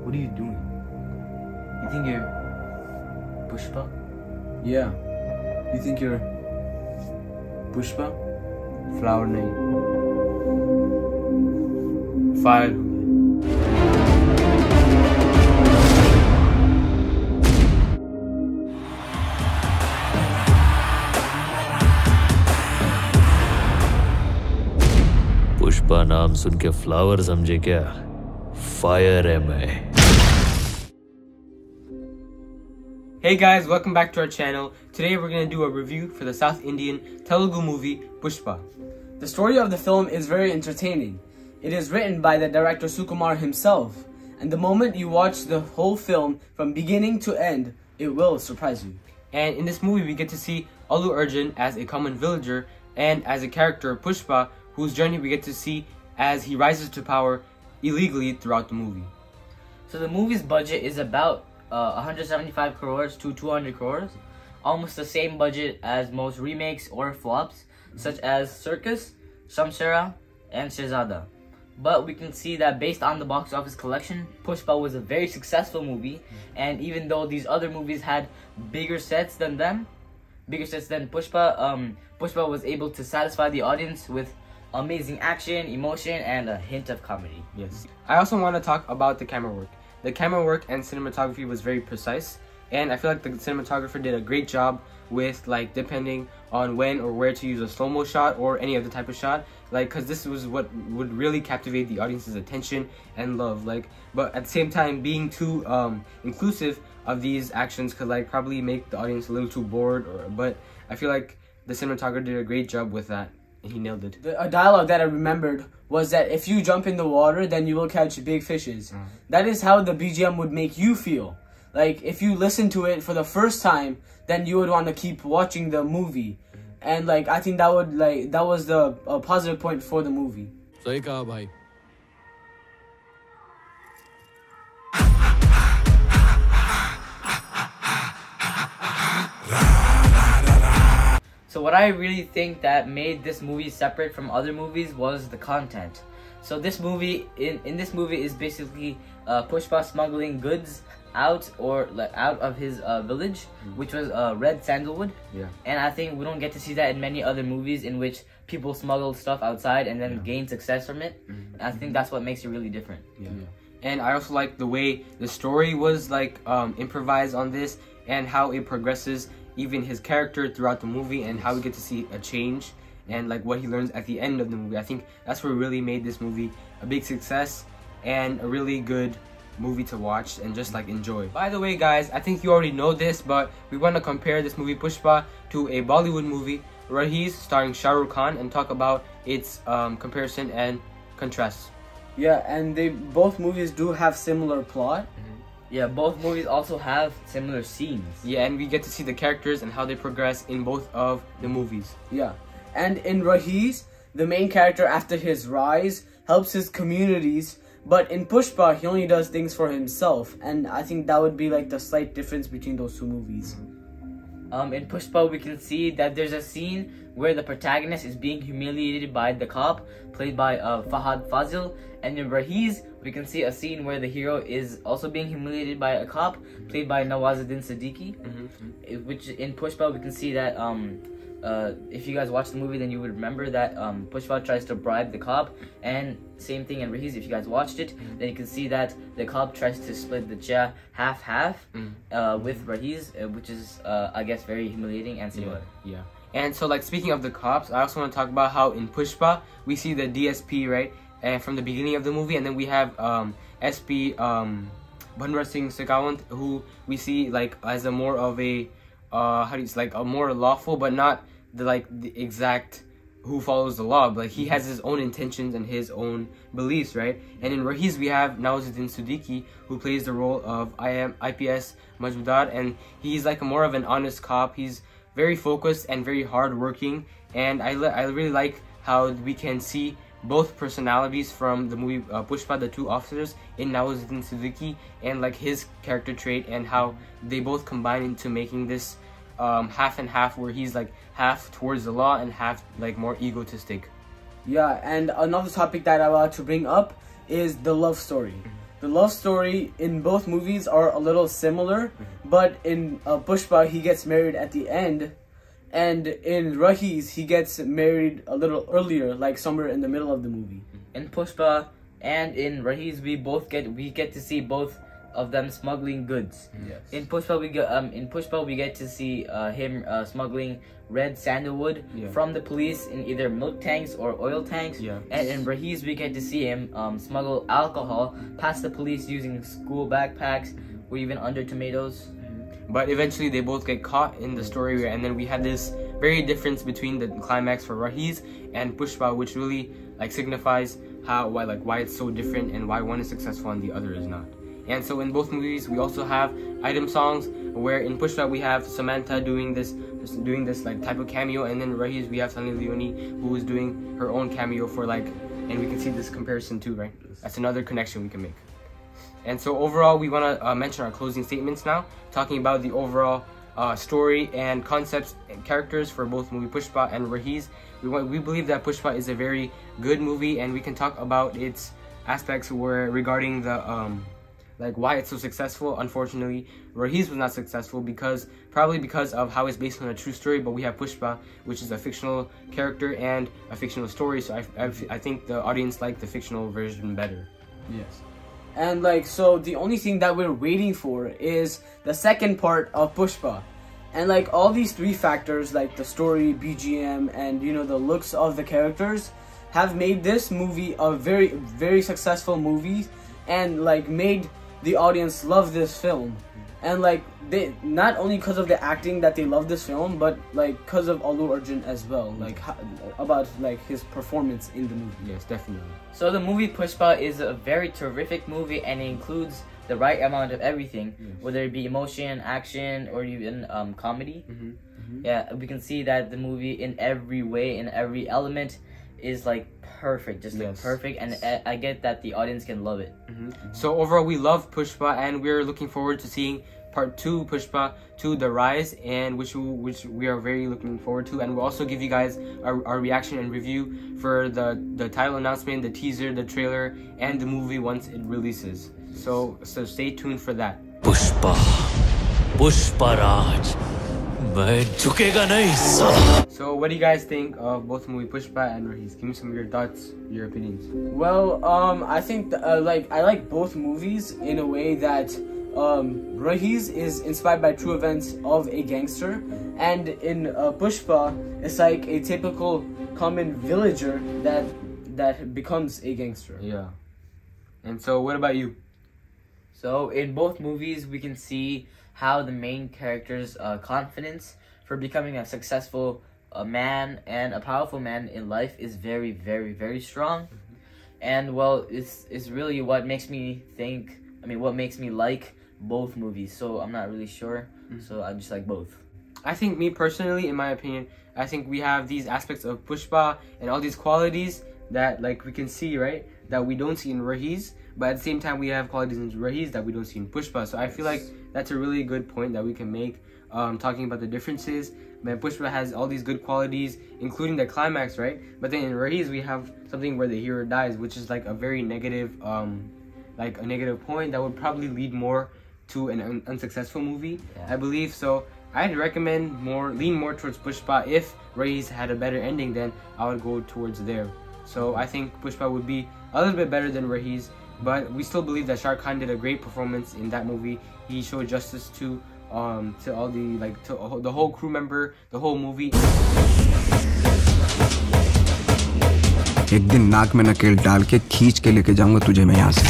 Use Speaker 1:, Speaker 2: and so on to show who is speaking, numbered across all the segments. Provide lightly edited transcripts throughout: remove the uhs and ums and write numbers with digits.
Speaker 1: What are you doing? You think you're Pushpa?
Speaker 2: Yeah. You think you're Pushpa? Flower name. Fire.
Speaker 3: Pushpa नाम सुन के flower समझे क्या? Fire है मैं.
Speaker 4: Hey guys, welcome back to our channel. Today we're going to do a review for the South Indian Telugu movie Pushpa.
Speaker 2: The story of the film is very entertaining. It is written by the director Sukumar himself, and the moment you watch the whole film from beginning to end, it will surprise you.
Speaker 4: And in this movie we get to see Allu Arjun as a common villager and as a character Pushpa, whose journey we get to see as he rises to power illegally throughout the movie.
Speaker 1: So the movie's budget is about 175 crores to 200 crores, almost the same budget as most remakes or flops, such as Circus, Shamshara, and Shehzada. But we can see that based on the box office collection, Pushpa was a very successful movie, and even though these other movies had bigger sets than Pushpa, Pushpa was able to satisfy the audience with amazing action, emotion, and a hint of comedy.
Speaker 4: Yes. I also want to talk about the camera work. The camera work and cinematography was very precise, and I feel like the cinematographer did a great job with, like, depending on when or where to use a slow-mo shot or any other type of shot, like, because this was what would really captivate the audience's attention and love, like, but at the same time being too inclusive of these actions could, like, probably make the audience a little too bored, but I feel like the cinematographer did a great job with that. And he nailed it.
Speaker 2: A dialogue that I remembered was that if you jump in the water, then you will catch big fishes. That is how the BGM would make you feel. Like, if you listen to it for the first time, then you would want to keep watching the movie. And, like, I think that was the positive point for the movie.
Speaker 5: सही कहा भाई.
Speaker 1: So what I really think that made this movie separate from other movies was the content. So this movie, in this movie, is basically Pushpa smuggling goods out of his village, which was red sandalwood.
Speaker 4: Yeah.
Speaker 1: And I think we don't get to see that in many other movies in which people smuggle stuff outside and then gain success from it. And I think that's what makes it really different.
Speaker 4: Yeah. And I also like the way the story was, like, improvised on this, and how it progresses even his character throughout the movie, and how we get to see a change and, like, what he learns at the end of the movie. I think that's what really made this movie a big success and a really good movie to watch and just, like, enjoy. By the way, guys, I think you already know this, but we want to compare this movie Pushpa to a Bollywood movie, Raees, starring Shah Rukh Khan, and talk about its comparison and contrast.
Speaker 2: Yeah, and both movies do have similar plot.
Speaker 1: Yeah, both movies also have similar scenes.
Speaker 4: Yeah, and we get to see the characters and how they progress in both of the movies.
Speaker 2: Yeah, and in Raees, the main character after his rise helps his communities, but in Pushpa, he only does things for himself, and I think that would be, like, the slight difference between those two movies.
Speaker 1: In Pushpa, we can see that there's a scene where the protagonist is being humiliated by the cop, played by Fahadh Faasil, and in Raees, we can see a scene where the hero is also being humiliated by a cop, played by Nawazuddin Siddiqui. Which in Pushpa, we can see that if you guys watch the movie, then you would remember that Pushpa tries to bribe the cop, and same thing in Raees. If you guys watched it, then you can see that the cop tries to split the chair half with Raees, which is I guess very humiliating and similar.
Speaker 4: Yeah. And so, like, speaking of the cops, I also want to talk about how in Pushpa we see the DSP, right, and from the beginning of the movie, and then we have SP Bhanwar Singh Sekawant, who we see, like, as a more of a like a more lawful, but not the exact who follows the law, but, like, he has his own intentions and his own beliefs, right? And in Raees we have Nawazuddin Siddiqui, who plays the role of IPS Majmudar, and he's, like, more of an honest cop. He's very focused and very hard-working, and I really like how we can see both personalities from the movie Pushpa, the two officers, in Nawazuddin Siddiqui, and, like, his character trait, and how they both combine into making this half and half, where he's, like, half towards the law and half, like, more egotistic.
Speaker 2: Yeah, and another topic that I want to bring up is the love story. the love story in both movies are a little similar, but in Pushpa he gets married at the end, and in Raees he gets married a little earlier, like somewhere in the middle of the movie.
Speaker 1: In Pushpa and in Raees, we get to see both of them smuggling goods.
Speaker 2: Yes.
Speaker 1: In Pushpa we get to see him smuggling red sandalwood from the police in either milk tanks or oil tanks.
Speaker 4: Yeah.
Speaker 1: And in Raees we get to see him smuggle alcohol past the police using school backpacks or even under tomatoes.
Speaker 4: But eventually they both get caught in the story, and then we had this very difference between the climax for Raees and Pushpa, which really like signifies why it's so different and why one is successful and the other is not. And so in both movies we also have item songs, where in Pushpa we have Samantha doing this like type of cameo, and then Raees we have Sunny Leone who is doing her own cameo for like, and we can see this comparison too, right? That's another connection we can make. And so overall we want to mention our closing statements now, talking about the overall story and concepts and characters for both movie Pushpa and Raees. We believe that Pushpa is a very good movie, and we can talk about its aspects regarding the like why it's so successful. Unfortunately, Raees was not successful probably because of how it's based on a true story, but we have Pushpa, which is a fictional character and a fictional story, so I think the audience liked the fictional version better.
Speaker 2: Yes. And like, so the only thing that we're waiting for is the second part of Pushpa. And like all these three factors, like the story, BGM, and you know, the looks of the characters, have made this movie a very, very successful movie, and like made the audience love this film. And like, they not only because of the acting that they love this film, but like because of Allu Arjun as well, like about like his performance in the movie.
Speaker 4: Yes, definitely.
Speaker 1: So the movie Pushpa is a very terrific movie, and it includes the right amount of everything, whether it be emotion, action, or even comedy. Yeah, we can see that the movie in every way, in every element, is like perfect, just like perfect, and I get that the audience can love it.
Speaker 4: So overall we love Pushpa, and we're looking forward to seeing part 2 Pushpa to the Rise, and which we are very looking forward to, and we'll also give you guys our reaction and review for the title announcement, the teaser, the trailer, and the movie once it releases. So stay tuned for that.
Speaker 3: Pushpa Raj, main jhukega nahi sala.
Speaker 4: So what do you guys think of both movie Pushpa and Raees? Give me some of your thoughts, your opinions.
Speaker 2: Well, I think like I like both movies in a way that Raees is inspired by true events of a gangster, and in Pushpa it's like a typical common villager that becomes a gangster.
Speaker 4: Yeah. And so what about you?
Speaker 1: So in both movies we can see how the main character's confidence for becoming a successful man and a powerful man in life is very, very, very strong. And well, it's really what makes me what makes me like both movies. So I'm not really sure, so I just like both.
Speaker 4: I think, me personally, in my opinion, I think we have these aspects of Pushpa and all these qualities that like we can see, right, that we don't see in Raees, but at the same time we have qualities in Raees that we don't see in Pushpa. So I feel like that's a really good point that we can make, talking about the differences. Man, Pushpa has all these good qualities, including the climax, right? But then in Raees we have something where the hero dies, which is like a very negative, like a negative point that would probably lead more to an unsuccessful movie, I believe. So I'd recommend lean more towards Pushpa. If Raees had a better ending, then I would go towards there. So I think Pushpa would be a little bit better than Raees, but we still believe that Shah Rukh Khan did a great performance in that movie. He showed justice to all the to the whole crew member, the whole movie.
Speaker 5: एक दिन नाक में नकेल डाल के खींच के लेके जाऊंगा तुझे मैं यहाँ से.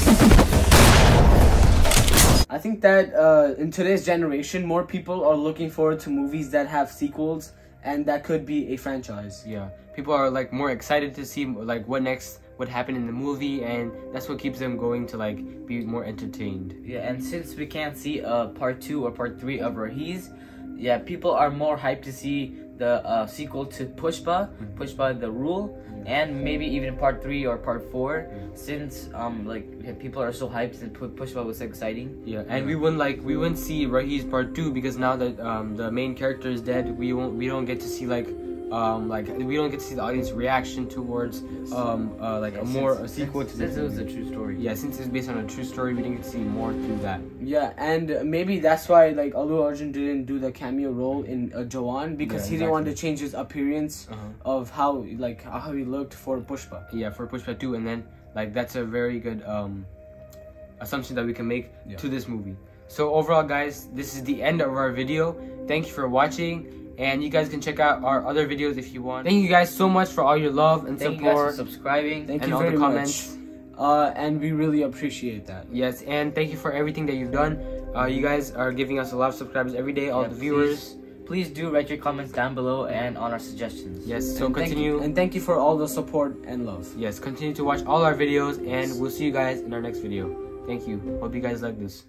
Speaker 2: I think that in today's generation, more people are looking forward to movies that have sequels and that could be a franchise.
Speaker 4: Yeah, people are like more excited to see like what next would happen in the movie, and that's what keeps them going to like be more entertained.
Speaker 1: Yeah, and since we can't see part 2 or part 3 of Raees, yeah, people are more hyped to see the sequel to Pushpa, Pushpa the Rule, and maybe even part 3 or part 4, since people are so hyped and Pushpa was exciting.
Speaker 4: Yeah, and we wouldn't see Raees part 2 because now that the main character is dead, we don't get to see like like we don't get to see the audience reaction towards like a sequel to this.
Speaker 1: Since it was a true story.
Speaker 4: Yeah, since it's based on a true story, we didn't get to see more through that.
Speaker 2: Yeah, and maybe that's why like Allu Arjun didn't do the cameo role in Jawan, because he didn't want to change his appearance of how he looked for Pushpa.
Speaker 4: Yeah, for Pushpa 2, and then like that's a very good assumption that we can make to this movie. So overall, guys, this is the end of our video. Thank you for watching, and you guys can check out our other videos if you want. Thank you guys so much for all your love and support.
Speaker 1: Thank you guys for subscribing.
Speaker 2: Thank
Speaker 4: and
Speaker 2: you
Speaker 4: all
Speaker 2: very
Speaker 4: the comments.
Speaker 2: much. And we really appreciate that.
Speaker 4: Yes, and thank you for everything that you've done. You guys are giving us a lot of subscribers every day, all the viewers.
Speaker 1: Please do write your comments down below and on our suggestions.
Speaker 4: Yes, so
Speaker 2: and
Speaker 4: continue.
Speaker 2: Thank you for all the support and love.
Speaker 4: Yes, continue to watch all our videos, and we'll see you guys in our next video. Thank you. Hope you guys like this.